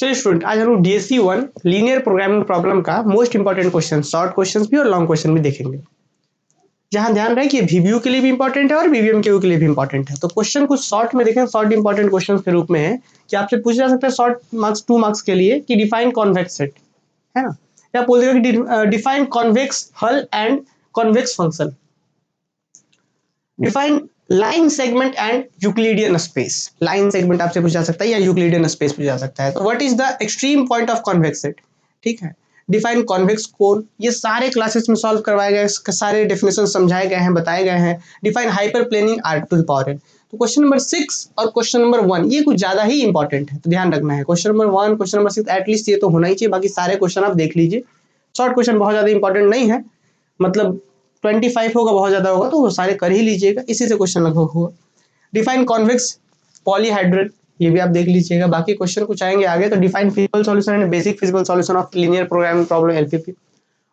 चलिए स्टूडेंट, आज हम लोग DSC 1 लीनियर प्रोग्रामिंग प्रॉब्लम का most important question, short questions भी और लॉन्ग क्वेश्चन भी देखेंगे। जहां ध्यान रहे कि VBU के लिए भी इंपॉर्टेंट है और VBMQ के लिए भी इंपॉर्टेंट है। तो क्वेश्चन कुछ शॉर्ट में देखें, शॉर्ट इंपॉर्टेंट क्वेश्चन के रूप में है कि आपसे पूछा जा सकता है शॉर्ट मार्क्स 2 मार्क्स के लिए कि डिफाइन कॉन्वेक्स सेट, है ना, या बोल देगा कि डिफाइन कॉन्वेक्स हल and convex function, define line segment and Euclidean space. Line segment आपसे पूछा जा सकता है या यूक्लिडियन स्पेस पूछा जा सकता है। तो what is the extreme point of convex set, ठीक है, डिफाइन कॉन्वेक्स कोन, ये सारे क्लासेस में सॉल्व करवाए गए, सारे डेफिनेशन समझाए गए हैं, बताए गए हैं। Define hyper plane in R to the power n। तो क्वेश्चन नंबर 6 और क्वेश्चन नंबर 1 ये कुछ ज्यादा ही इंपॉर्टेंट है, तो ध्यान रखना है। Question number 1, question number 6 at least ये तो होना ही चाहिए, बाकी सारे क्वेश्चन आप देख लीजिए। शॉर्ट क्वेश्चन बहुत ज्यादा इंपॉर्टेंट नहीं है, मतलब 25 होगा, बहुत ज्यादा होगा तो वो सारे कर ही लीजिएगा, इसी से क्वेश्चन लगभग होगा। डिफाइन कॉन्वेक्स पॉलीहाइड्रेट, ये भी आप देख लीजिएगा। बाकी क्वेश्चन कुछ आएंगे आगे। तो define physical solution and basic physical solution of linear programming problem LPP।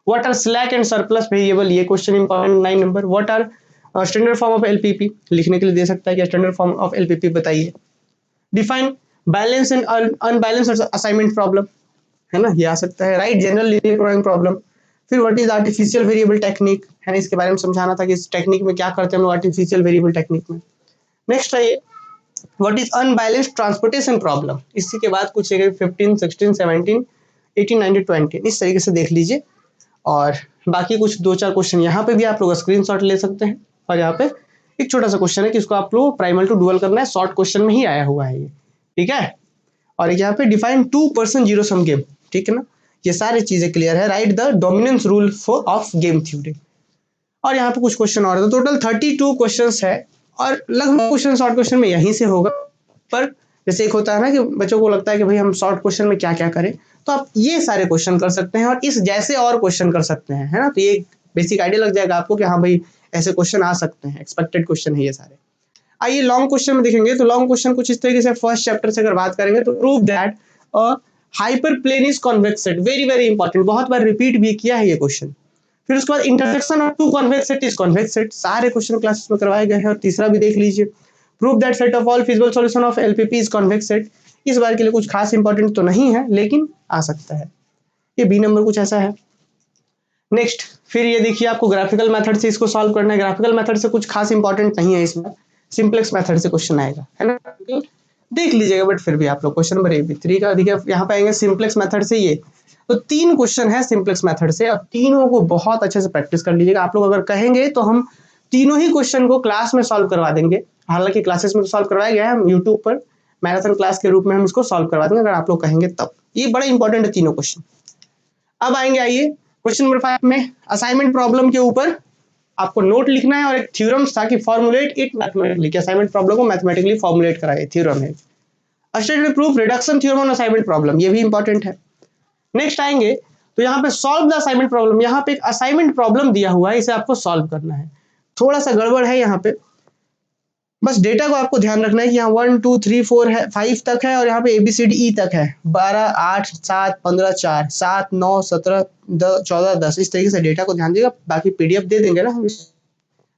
What are slack and surplus variable, ये question important 9 number. What are standard form of LPP, लिखने के लिए दे सकता है कि स्टैंडर्ड फॉर्म ऑफ LPP बताइए। Define balance and unbalanced assignment problem, है ना, ये आ सकता है। Write general linear programming problem. फिर what is artificial variable technique, है ना, इसके बारे में समझाना था कि इस टेक्निक में क्या करते हैं हम लोग आर्टिफिशियल वेरिएबल टेक्निक में। नेक्स्ट है what is unbalanced transportation problem, इसी के बाद कुछ 15, 16, 17, 18, 19, 20 इस तरीके से देख लीजिए। और बाकी कुछ 2-4 क्वेश्चन यहाँ पे भी आप लोग स्क्रीनशॉट ले सकते हैं। और यहाँ पे एक छोटा सा क्वेश्चन है कि इसको आप लोग प्राइमल टू डुअल करना है, शॉर्ट क्वेश्चन में ही आया हुआ है ये, ठीक है। और यहाँ पे डिफाइन 2% जीरो सम गेम, ठीक है ना, ये सारी चीजें क्लियर है। Right the dominance rule for of game theory. और यहाँ पे कुछ क्वेश्चन और है, तो टोटल 32 क्वेश्चंस है और लगभग क्वेश्चन शॉर्ट क्वेश्चन में यहीं से होगा। पर जैसे एक होता है ना कि बच्चों को लगता है कि भाई हम शॉर्ट क्वेश्चन में क्या क्या करें, तो आप ये सारे क्वेश्चन कर सकते हैं और इस जैसे और क्वेश्चन कर सकते हैं, है ना। तो ये बेसिक आइडिया लग जाएगा आपको कि हाँ भाई ऐसे क्वेश्चन आ सकते हैं, एक्सपेक्टेड क्वेश्चन है ये सारे। आइए लॉन्ग क्वेश्चन में देखेंगे। तो लॉन्ग क्वेश्चन कुछ इस तरीके से, फर्स्ट चैप्टर से अगर बात करेंगे तो prove that a hyperplane is convex set, very very important, बहुत बार रिपीट भी किया है ये क्वेश्चन। फिर उसके बाद intersection of two convex set is convex set, सारे क्वेश्चन क्लासेस में करवाए गए हैं। और तीसरा भी देख लीजिए, prove that set of all feasible solution of LPP is convex set. इस बार के लिए कुछ खास इंपॉर्टेंट तो नहीं है लेकिन आ सकता है, ये B नंबर कुछ ऐसा है। नेक्स्ट फिर ये देखिए, आपको ग्राफिकल मेथड से इसको सॉल्व करना है। ग्राफिकल मेथड से कुछ खास इंपॉर्टेंट नहीं है इसमें, सिंपलेक्स मेथड से क्वेश्चन आएगा, है ना, देख लीजिएगा। बट फिर भी आप लोग क्वेश्चन नंबर AB3 का देखिए, यहाँ पे आएंगे सिंपलेक्स मेथड से। ये तो 3 क्वेश्चन है सिंपलेक्स मेथड से और तीनों को बहुत अच्छे से प्रैक्टिस कर लीजिएगा। आप लोग अगर कहेंगे तो हम तीनों ही क्वेश्चन को क्लास में सॉल्व करवा देंगे। हालांकि क्लासेस में तो सॉल्व करवाया गया है, हम यूट्यूब पर मैराथन क्लास के रूप में हम इसको सॉल्व करवा देंगे अगर आप लोग कहेंगे तब। ये बड़ा इंपॉर्टेंट है तीनों क्वेश्चन। अब आएंगे, आइए क्वेश्चन नंबर 5 में असाइनमेंट प्रॉब्लम के ऊपर आपको नोट लिखना है और एक थ्योरम था कि फॉर्मुलेट इट मैथमेटिकली, कि असाइनमेंट प्रॉब्लम को मैथमेटिकली फॉर्मुलेट कराए, थ्योरम है। Statement proof reduction theorem on assignment problem, ये भी इंपॉर्टेंट है। नेक्स्ट आएंगे तो यहाँ पे सॉल्व द असाइनमेंट प्रॉब्लम, यहाँ पे एक असाइनमेंट प्रॉब्लम दिया हुआ है, इसे आपको सॉल्व करना है। थोड़ा सा गड़बड़ है यहाँ पे, बस डेटा को आपको ध्यान रखना है कि यहाँ 1 2 3 4 है, 5 तक है और यहाँ पे ABCDE तक है, 12 8 7 15 4 7 9 17 14 10, इस तरीके से डेटा को ध्यान देगा। बाकी PDF दे देंगे ना हम,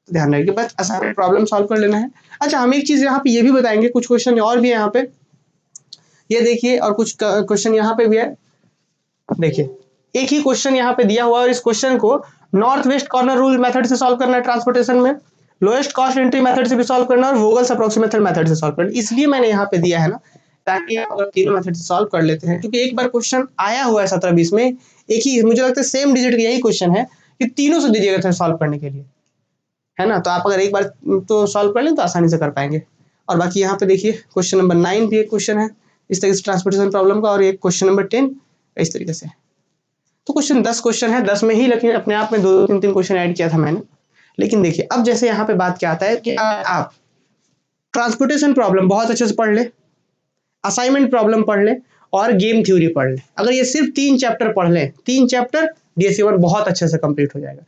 ध्यान रखिए, बस असाइनमेंट प्रॉब्लम सॉल्व कर लेना है। अच्छा, हम एक चीज यहाँ पे ये भी बताएंगे, कुछ क्वेश्चन और भी है यहाँ पे, ये देखिए, और कुछ क्वेश्चन यहाँ पे भी है। देखिए एक ही क्वेश्चन यहाँ पे दिया हुआ है और इस क्वेश्चन को north west corner rule method से सॉल्व करना है ट्रांसपोर्टेशन में, लोएस्ट कॉस्ट एंट्री मेथड से भी सॉल्व करना है और वोगल्स अप्रोक्सीमेशन मेथड से सॉल्व करना है। इसलिए मैंने यहाँ पे दिया है ना, ताकि अगर तीनों मेथड से सॉल्व कर लेते हैं, क्योंकि एक बार क्वेश्चन आया हुआ है 17-20 में, एक ही, मुझे लगता है सेम डिजिट का यही क्वेश्चन है कि तीनों से दीजिएगा था सॉल्व करने के लिए, है ना। तो आप अगर एक बार तो सॉल्व कर लें तो आसानी से कर पाएंगे। और बाकी यहाँ पे देखिए क्वेश्चन नंबर 9 भी एक क्वेश्चन है इस तरीके से ट्रांसपोर्टेशन प्रॉब्लम का, और एक क्वेश्चन नंबर 10 इस तरीके से। तो क्वेश्चन 10 क्वेश्चन है, 10 में ही लेकिन अपने आप में 2-3 क्वेश्चन ऐड किया था मैंने। लेकिन देखिए अब जैसे यहाँ पे बात क्या आता है कि आप ट्रांसपोर्टेशन प्रॉब्लम बहुत अच्छे से पढ़ ले, असाइनमेंट प्रॉब्लम पढ़ ले और गेम थ्योरी पढ़ ले। अगर ये सिर्फ 3 चैप्टर पढ़ ले, 3 चैप्टर DSC 1 बहुत अच्छे से कंप्लीट हो जाएगा।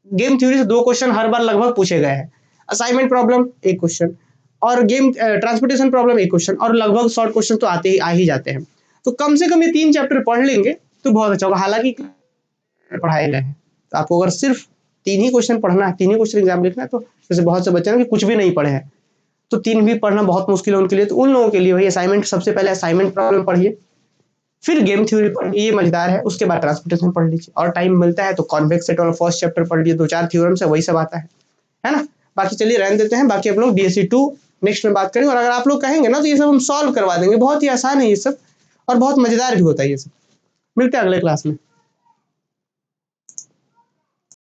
गेम थ्योरी से 2 क्वेश्चन हर बार लगभग पूछे गए हैं, असाइनमेंट प्रॉब्लम 1 क्वेश्चन और गेम ट्रांसपोर्टेशन प्रॉब्लम 1 क्वेश्चन, और लगभग शॉर्ट क्वेश्चन तो आते ही आ ही जाते हैं। तो कम से कम ये 3 चैप्टर पढ़ लेंगे तो बहुत अच्छा होगा। हालांकि पढ़ाए गए हैं, तो आपको अगर सिर्फ 3 ही क्वेश्चन पढ़ना है, 3 ही क्वेश्चन एग्जाम लिखना है, तो जैसे बहुत से बच्चे हैं कि कुछ भी नहीं पढ़े हैं तो 3 भी पढ़ना बहुत मुश्किल है उनके लिए। तो उन लोगों के लिए वही असाइनमेंट, सबसे पहले असाइनमेंट प्रॉब्लम पढ़िए, फिर गेम थ्योरी पढ़ लीजिए, ये मजेदार है। उसके बाद ट्रांसपोर्टेशन पढ़ लीजिए, और टाइम मिलता है तो कॉन्वेक्स सेट वाला फर्स्ट चैप्टर पढ़ लीजिए, 2-4 थ्योरम्स है, वही सब आता है ना। बाकी चलिए रहने देते हैं, बाकी आप लोग DSC2 नेक्स्ट में बात करेंगे। और अगर आप लोग कहेंगे ना तो ये सब हम सॉल्व करवा देंगे, बहुत ही आसान है ये सब, और बहुत मजेदार भी होता है ये सब। मिलते हैं अगले क्लास में।